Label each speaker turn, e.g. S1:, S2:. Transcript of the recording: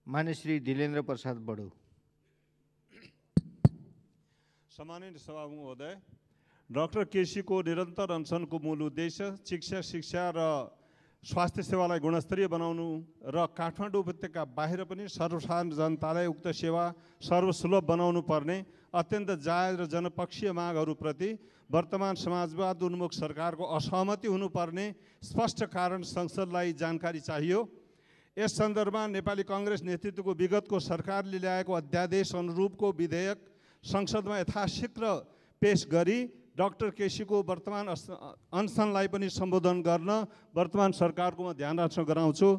S1: मान्य श्री दिलेन्द्र प्रसाद बडु।
S2: सम्मानित सभामुख महोदय, डाक्टर केसी को निरन्तर अनसनको मूल उद्देश्य शिक्षा र स्वास्थ्य सेवालाई गुणस्तरीय बनाउनु र काठमाडौँ उपत्यका बाहिर पनि सर्वसाधारण जनतालाई उक्त सेवा सर्वसुलभ बनाउनु पर्ने अत्यन्त जायज र जनपक्षीय मागहरूप्रति वर्तमान समाजवाद उन्मुख सरकारको असहमति हुनुपर्ने स्पष्ट कारण संसदलाई जानकारी चाहियो। यस सन्दर्भमा नेपाली कांग्रेस नेतृत्वको विगतको सरकारले ल्याएको अध्यादेश अनुरूपको विधेयक संसदमा यथाशीघ्र पेश गरी डाक्टर केसीको वर्तमान अनसनलाई पनि सम्बोधन गर्न वर्तमान सरकारको म ध्यान राख्न गराउँछु।